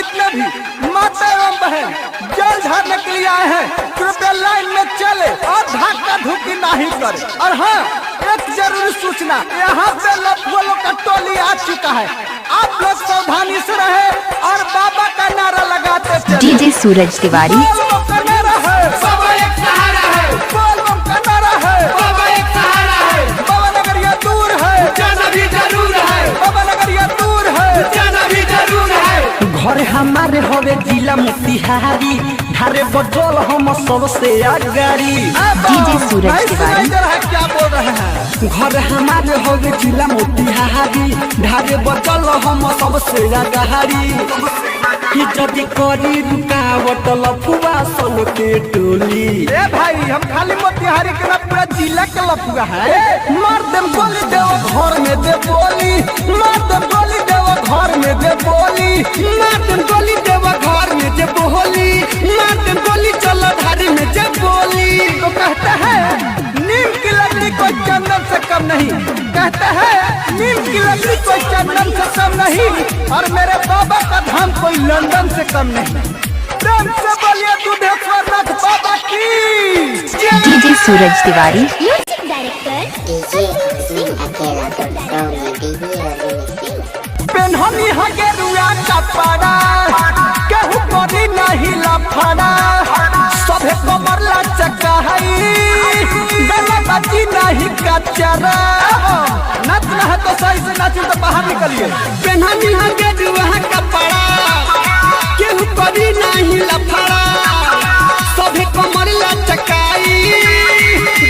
जितने भी माता एवं बहन जल झाड़ने के लिए आए हैं कृपया लाइन में चले और धक्का धुकी नहीं करे। और हाँ, एक जरूरी सूचना, यहाँ पे लफुओं का टोली आ चुका है, आप लोग सावधानी से रहे और बाबा का नारा लगाते चले। डीजे सूरज तिवारी बाबा का नारा है, बाबा एक सहारा है, बाबा का नारा है, बाबा एक सहारा है, बाबा नगर ये दूर है, जाना भी जरूर है, बाबा नगर ये दूर है, जाना भी जरूर है। घर हमारे होवे जिला मोतिहारी, धारे बजल हम सबसे अगाड़ी। डीजे सूरज तिवारी क्या बोल रहे हैं? घर हमारे होवे जिला मोतिहारी, धारे बजल हम सबसे अगाड़ी। कि जब करी रुकावट लफुआ सन के टोली। ए भाई, हम खाली मोतिहारी के ना पूरा जिला के लफुआ है। मार देम गोली देव घर में दे बोली, मार देम गोली देव घर में दे बोली, मार देम गोली देवा घर में जे बोली, मार देम गोली चलो धारी में जे बोली। तो कहते हैं नीम की लकड़ी कोई चंदन से कम नहीं, कहते हैं नीम की लकड़ी कोई चंदन से कम नहीं, और मेरे बाबा का धाम कोई लंदन से कम नहीं। प्रेम से बोलिए दुधेश्वर नाथ बाबा की। DJ Suraj Tiwari music director DJ Singh Akela control में डीजे और पेन्हनी है गेरुआ कपड़ा, केहू करी नहीं लफड़ा, सभे कमर लचका है, गला बची नहीं कचरा। नचना है तो सही से नाचिए, तो बाहर निकलिए। पेन्हनी है गेरुआ कपड़ा, केहू करी नहीं लफड़ा, सभे कमर लचकाई,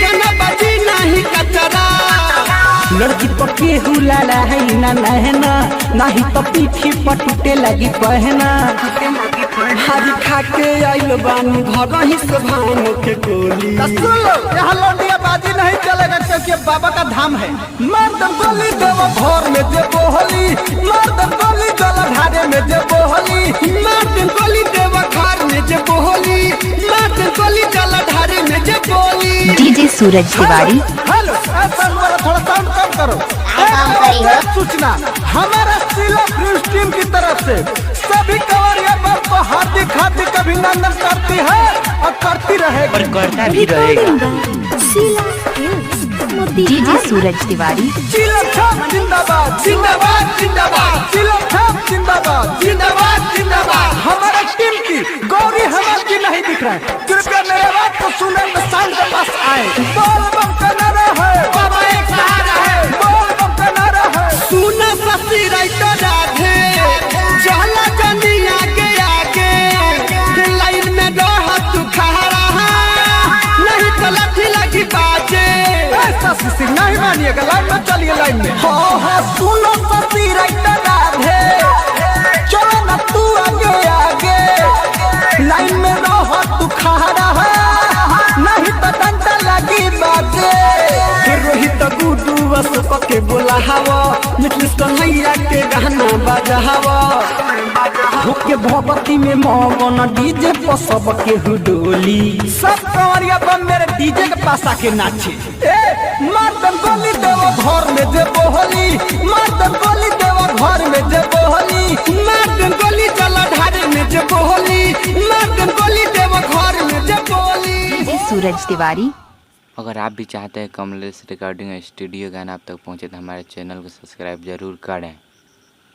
गाना बजी नहीं कचरा। लड़की पर केहू लाला है ना नहना, नहीं तो पीठी पर टूटे लगी पहना। हरी खा के आइल बानी घर ही से भान के गोली। सुन लो, यहाँ लौंडिया बाजी नहीं चलेगा क्योंकि बाबा का धाम है। मार दम गोली देव घर में दे बोली, मार दम गोली जल ढारे में दे बोली, मार देम गोली देवा घर में जे बोली, मार देम गोली जल धारे में जे बोली। डीजे सूरज तिवारी हेलो, ऐसा वाला थोड़ा साउंड कम करो। एक सूचना, हमारा जिला न्यूज टीम की तरफ से सभी कंवरिया को हार्दिक हार्दिक अभिनंदन करती है और करती रहेगी और करता भी रहेगा। डीजे सूरज तिवारी चिलम छाप जिंदाबाद, जिंदाबाद जिंदाबाद, चिलम छाप जिंदाबाद, जिंदाबाद जिंदाबाद। हमारे टीम की गौरी हमारे की नहीं दिख रहा है, कृपया मेरे बात को सुने में साउंड के पास आए। बोल बम का नारा है, बाबा एक सहारा है, बोल बम का नारा है। सुना ससी राइतो राधे, चला जनी आगे आगे, लाइन में रह तू खड़ा, नहीं तो लाठी लगी बाजे। ऐसा सिंह नहीं मानिएगा, लाइन में चलिए, लाइन में। हाँ, सुनो ससी राइतो राधे, चलो ना तू आगे आगे, लाइन में रह तू खड़ा, नहीं तो डंडा लगी बाजे। रोहित गुडू बस पके बोला हवा, निकलिस कन्हैया के गाना बजा हवा। होके भगवती में मगन डीजे पर सब के हुडोली। सब कंवरिया बम मेरे डीजे के पास आके नाचे। मार दम गोली देव घर में दे बोली, मार दम गोली देव घर में दे बोली, मार देम गोली चला ढारे में जे बोली, मार देम गोली देव घर में जे बोली। डीजे सूरज तिवारी अगर आप भी चाहते हैं कमलेश रिकॉर्डिंग स्टूडियो गाना आप तक पहुंचे तो हमारे चैनल को सब्सक्राइब जरूर करें।